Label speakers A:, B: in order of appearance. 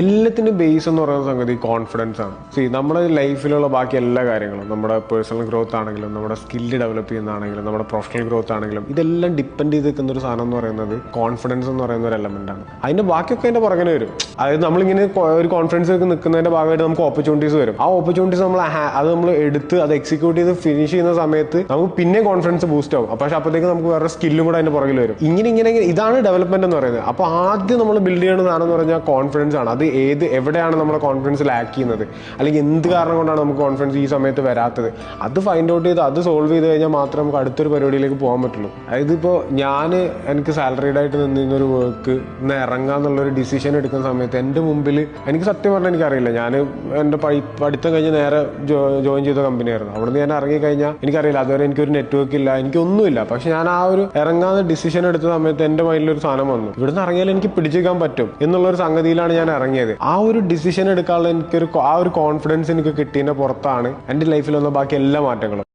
A: എല്ലാത്തിൻ്റെ ബേസ് എന്ന് പറയുന്ന സംഗതി കോൺഫിഡൻസ് ആണ്. നമ്മുടെ ലൈഫിലുള്ള ബാക്കി എല്ലാ കാര്യങ്ങളും, നമ്മുടെ പേഴ്സണൽ ഗ്രോത്ത് ആണെങ്കിലും, നമ്മുടെ സ്കില്ല് ഡെവലപ്പ് ചെയ്യുന്നതാണെങ്കിലും, നമ്മുടെ പ്രൊഫഷണൽ ഗ്രോത്ത് ആണെങ്കിലും, ഇതെല്ലാം ഡിപ്പെൻഡ് ചെയ്ത് നിൽക്കുന്ന ഒരു സാധനം എന്ന് പറയുന്നത് കോൺഫിഡൻസ് എന്ന് പറയുന്ന ഒരു എലമെന്റ് ആണ്. അതിന്റെ ബാക്കിയൊക്കെ അതിന്റെ പുറകെ വരും. അതായത് നമ്മളിങ്ങനെ ഒരു കോൺഫിഡൻസ് നിൽക്കുന്നതിന്റെ ഭാഗമായിട്ട് നമുക്ക് ഓപ്പർച്യൂണിറ്റീസ് വരും. ആ ഓപ്പർച്യൂണിറ്റീസ് നമ്മൾ എടുത്ത് അത് എക്സിക്യൂട്ട് ചെയ്ത് ഫിനിഷ് ചെയ്യുന്ന സമയത്ത് നമുക്ക് പിന്നെ കോൺഫിഡൻസ് ബൂസ്റ്റ് ആവും. പക്ഷെ അപ്പോഴത്തേക്ക് നമുക്ക് വേറെ സ്കില്ലും കൂടെ അതിന്റെ പുറകിൽ വരും. ഇങ്ങനെ ഇതാണ് ഡെവലപ്മെന്റ് എന്ന് പറയുന്നത്. അപ്പോൾ ആദ്യം നമ്മൾ ബിൽഡ് ചെയ്യുന്ന സാധനം എന്ന് പറഞ്ഞാൽ കോൺഫിഡൻസ് ആണ്. അത് എവിടെയാണ് നമ്മുടെ കോൺഫിഡൻസ് ലാക്ക് ചെയ്യുന്നത്, അല്ലെങ്കിൽ എന്ത് കാരണം കൊണ്ടാണ് നമുക്ക് കോൺഫിഡൻസ് ഈ സമയത്ത് വരാത്തത്, അത് ഫൈൻഡ് ഔട്ട് ചെയ്ത് അത് സോൾവ് ചെയ്ത് കഴിഞ്ഞാൽ മാത്രമേ നമുക്ക് അടുത്തൊരു പരിപാടിയിലേക്ക് പോകാൻ പറ്റുള്ളൂ. അതായത് ഇപ്പോൾ എനിക്ക് സാലറീഡ് ആയിട്ട് നിന്നിരുന്നൊരു വർക്ക് ഇന്ന് ഇറങ്ങാന്നുള്ളൊരു ഡിസിഷൻ എടുക്കുന്ന സമയത്ത് എൻ്റെ മുമ്പിൽ എനിക്ക് സത്യം പറഞ്ഞാൽ എനിക്കറിയില്ല. ഞാൻ എൻ്റെ പഠിത്തം കഴിഞ്ഞ് നേരെ ജോയിൻ ചെയ്ത കമ്പനിയായിരുന്നു. അവിടുന്ന് ഞാൻ ഇറങ്ങിക്കഴിഞ്ഞാൽ എനിക്കറിയില്ല, അതുവരെ എനിക്കൊരു നെറ്റ്വർക്ക് ഇല്ല, എനിക്കൊന്നുമില്ല. പക്ഷെ ഞാൻ ആ ഒരു ഇറങ്ങാതെ ഡിസിഷൻ എടുത്ത സമയത്ത് എൻ്റെ മൈൻഡിലൊരു സാധനം വന്നു, ഇവിടുന്ന് ഇറങ്ങിയാൽ എനിക്ക് പിടിച്ചേക്കാൻ പറ്റും എന്നുള്ളൊരു സംഗതിയിലാണ് ഞാൻ ഇറങ്ങിയത്. ആ ഒരു ഡിസിഷൻ എടുക്കാനുള്ള ആ ഒരു കോൺഫിഡൻസ് എനിക്ക് കിട്ടിയതിൻ്റെ പുറത്താണ് എൻ്റെ ലൈഫിൽ വന്ന ബാക്കി എല്ലാ മാറ്റങ്ങളും.